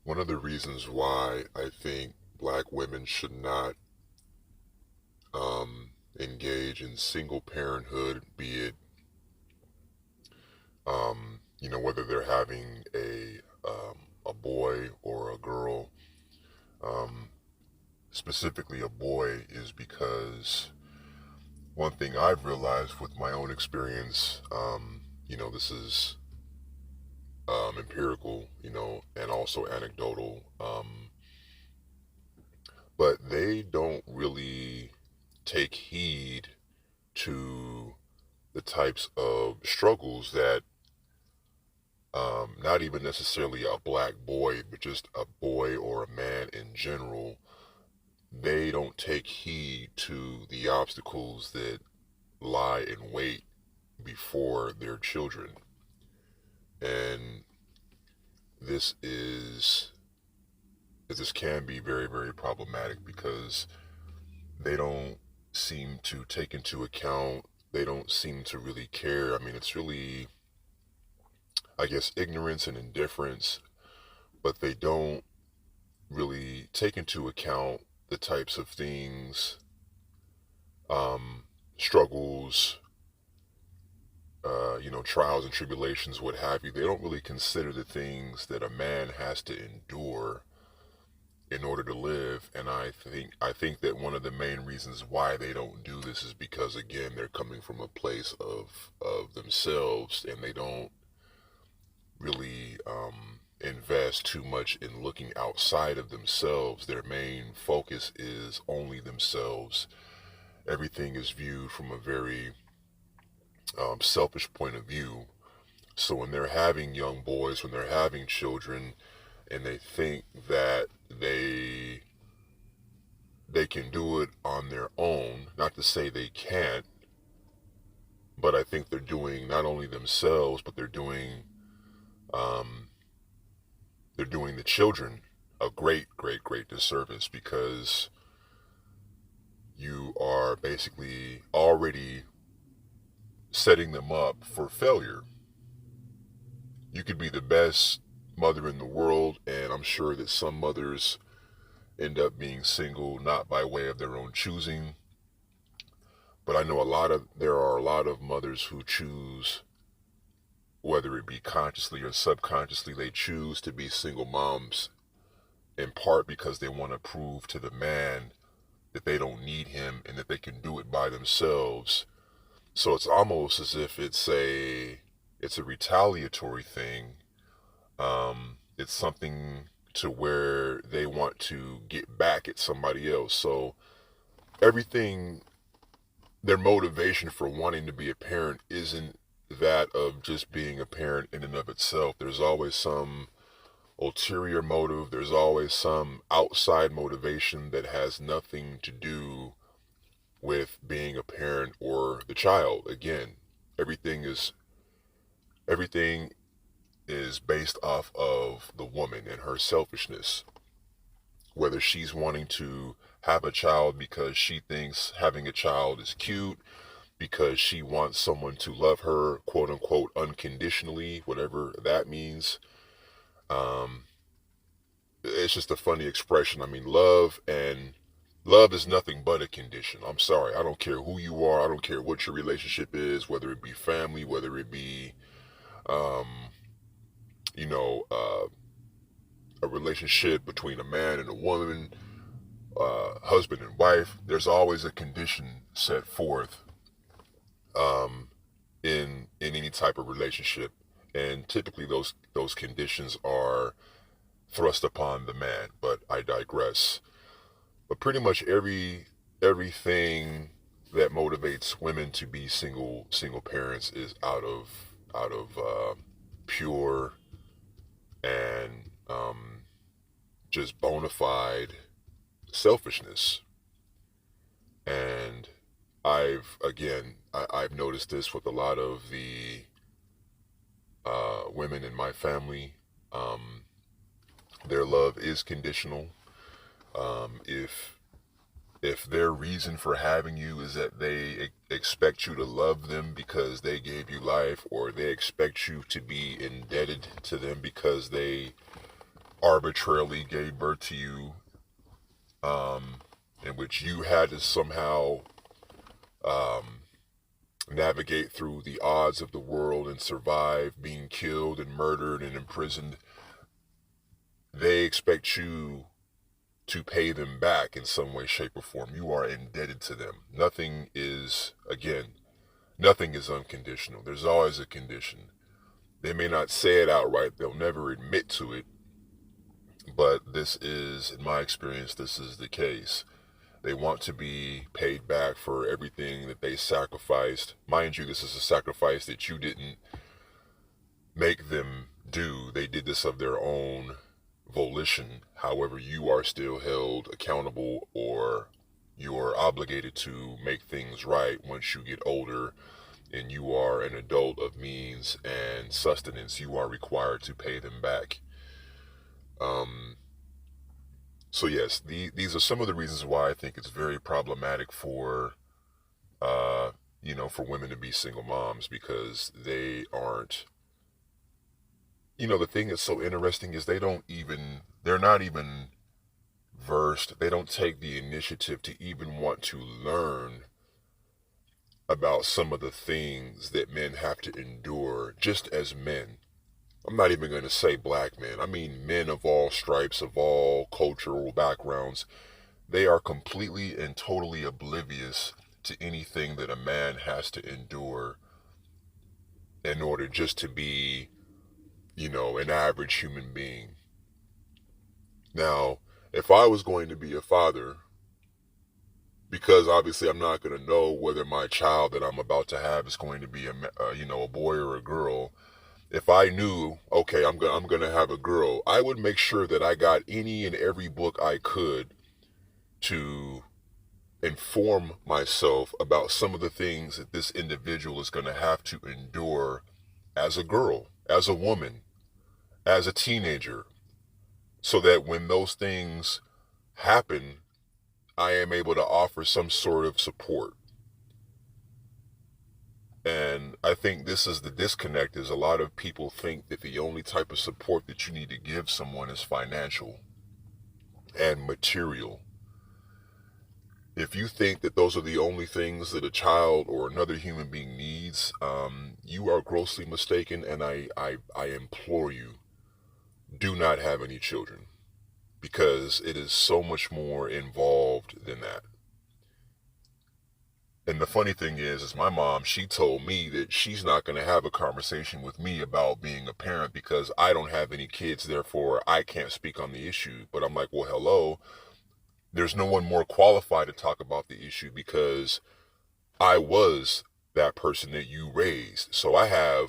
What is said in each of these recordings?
One of the reasons why I think black women should not engage in single parenthood, be it, whether they're having a boy or a girl, um, specifically a boy, is because one thing I've realized with my own experience, this is empirical, and also anecdotal, but they don't really take heed to the types of struggles that not even necessarily a black boy, but just a boy or a man in general, they don't take heed to the obstacles that lie in wait before their children. And this is this can be very, very problematic because they don't seem to take into account, they don't seem to really care. I mean, it's really, I guess, ignorance and indifference, but they don't really take into account the types of things, um, struggles, trials and tribulations, what have you. They don't really consider the things that a man has to endure in order to live. And I think that one of the main reasons why they don't do this is because, again, they're coming from a place of themselves, and they don't really invest too much in looking outside of themselves. Their main focus is only themselves. Everything is viewed from a very selfish point of view. So when they're having young boys, when they're having children, and they think that they can do it on their own, not to say they can't, but I think they're doing not only themselves, but um, they're doing the children a great, great, great disservice, because you are basically already setting them up for failure. You could be the best mother in the world, and I'm sure that some mothers end up being single not by way of their own choosing, but I know there are a lot of mothers who choose, whether it be consciously or subconsciously, they choose to be single moms in part because they want to prove to the man that they don't need him and that they can do it by themselves. So it's almost as if it's a retaliatory thing. It's something to where they want to get back at somebody else. So everything, their motivation for wanting to be a parent isn't that of just being a parent in and of itself. There's always some ulterior motive. There's always some outside motivation that has nothing to do with being a parent or the child. Again, everything is everything is based off of the woman and her selfishness. Whether she's wanting to have a child because she thinks having a child is cute, because she wants someone to love her, quote unquote, unconditionally, whatever that means. Um, it's just a funny expression. I mean, love is nothing but a condition. I'm sorry. I don't care who you are. I don't care what your relationship is, whether it be family, whether it be, um, you know, uh, a relationship between a man and a woman, husband and wife. There's always a condition set forth um, in any type of relationship, and typically those conditions are thrust upon the man. But I digress. But pretty much everything that motivates women to be single parents is out of pure and just bona fide selfishness. And I've noticed this with a lot of the women in my family. Um, their love is conditional. If their reason for having you is that they expect you to love them because they gave you life, or they expect you to be indebted to them because they arbitrarily gave birth to you, in which you had to somehow um, navigate through the odds of the world and survive being killed and murdered and imprisoned, they expect you to pay them back in some way, shape, or form. You are indebted to them. Nothing is unconditional. There's always a condition. They may not say it outright, they'll never admit to it, but this is, in my experience, this is the case. They want to be paid back for everything that they sacrificed. Mind you, this is a sacrifice that you didn't make them do. They did this of their own volition. However, you are still held accountable, or you are obligated to make things right once you get older and you are an adult of means and sustenance. You are required to pay them back. So yes, these are some of the reasons why I think it's very problematic for, for women to be single moms, because they aren't, the thing that's so interesting is they're not even versed. They don't take the initiative to even want to learn about some of the things that men have to endure just as men. I'm not even going to say black men. I mean men of all stripes, of all cultural backgrounds. They are completely and totally oblivious to anything that a man has to endure in order just to be, an average human being. Now, if I was going to be a father, because obviously I'm not going to know whether my child that I'm about to have is going to be a boy or a girl. If I knew, okay, I'm going to have a girl, I would make sure that I got any and every book I could to inform myself about some of the things that this individual is going to have to endure as a girl, as a woman, as a teenager, so that when those things happen, I am able to offer some sort of support. And I think this is the disconnect, is a lot of people think that the only type of support that you need to give someone is financial and material. If you think that those are the only things that a child or another human being needs, you are grossly mistaken, and I implore you, do not have any children, because it is so much more involved than that. And the funny thing is my mom, she told me that she's not going to have a conversation with me about being a parent because I don't have any kids, therefore I can't speak on the issue. But I'm like, well, hello, there's no one more qualified to talk about the issue, because I was that person that you raised. So I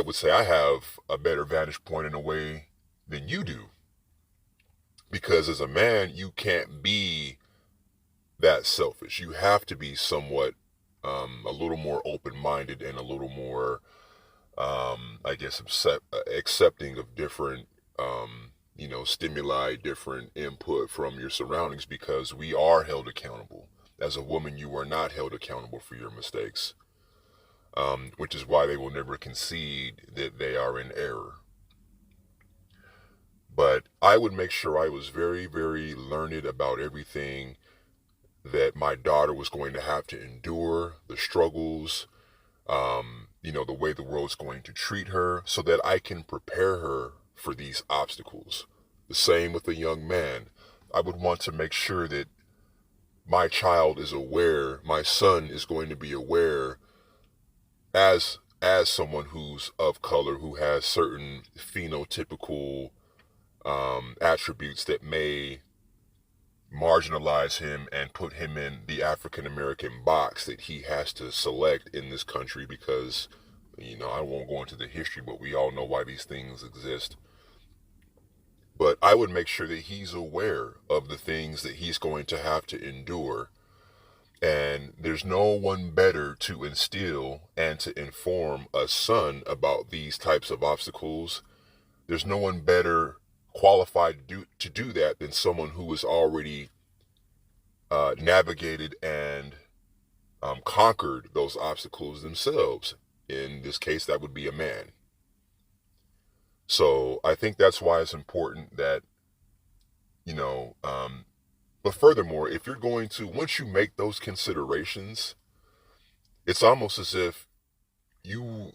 would say I have a better vantage point in a way than you do. Because as a man, you can't be that selfish. You have to be somewhat, a little more open-minded and a little more, I guess, accepting of different, stimuli, different input from your surroundings, because we are held accountable. As a woman, you are not held accountable for your mistakes, which is why they will never concede that they are in error. But I would make sure I was very, very learned about everything that my daughter was going to have to endure, the struggles, the way the world's going to treat her, so that I can prepare her for these obstacles. The same with a young man. I would want to make sure that my child is aware, my son is going to be aware, as someone who's of color, who has certain phenotypical attributes that may marginalize him and put him in the African American box that he has to select in this country, because, I won't go into the history, but we all know why these things exist. But I would make sure that he's aware of the things that he's going to have to endure. And there's no one better to instill and to inform a son about these types of obstacles. There's no one better qualified to do that than someone who has already navigated and conquered those obstacles themselves. In this case, that would be a man. So I think that's why it's important that, you know, but furthermore, if you're going to, once you make those considerations, it's almost as if you,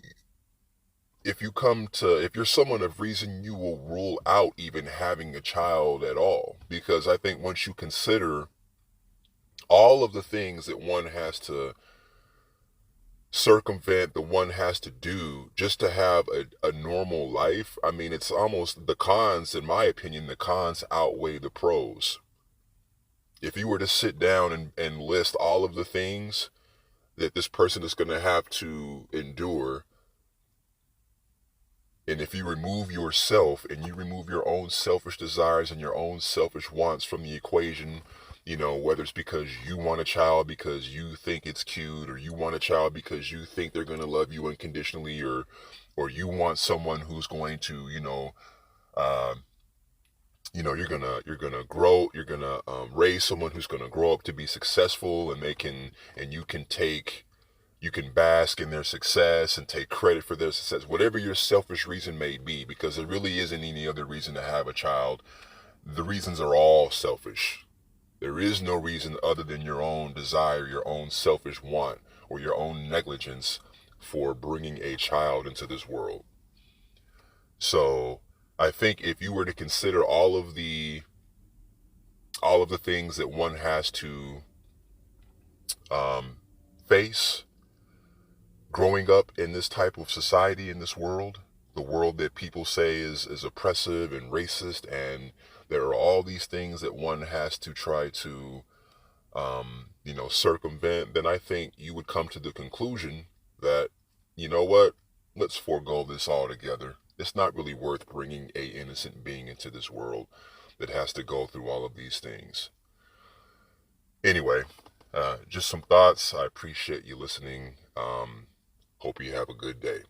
if you come to, if you're someone of reason, you will rule out even having a child at all. Because I think once you consider all of the things that one has to circumvent, that one has to do just to have a normal life, I mean, it's almost the cons, in my opinion, the cons outweigh the pros. If you were to sit down and list all of the things that this person is going to have to endure, and if you remove yourself and you remove your own selfish desires and your own selfish wants from the equation, whether it's because you want a child because you think it's cute, or you want a child because you think they're going to love you unconditionally, or you want someone who's going to, um, you're gonna grow, you're gonna raise someone who's gonna grow up to be successful, and you can bask in their success and take credit for their success, whatever your selfish reason may be, because there really isn't any other reason to have a child. The reasons are all selfish. There is no reason other than your own desire, your own selfish want, or your own negligence for bringing a child into this world. So I think if you were to consider all of the things that one has to um, face growing up in this type of society, in this world, the world that people say is oppressive and racist, and there are all these things that one has to try to, circumvent, then I think you would come to the conclusion that, you know what, let's forego this altogether. It's not really worth bringing a innocent being into this world that has to go through all of these things. Anyway, just some thoughts. I appreciate you listening. Hope you have a good day.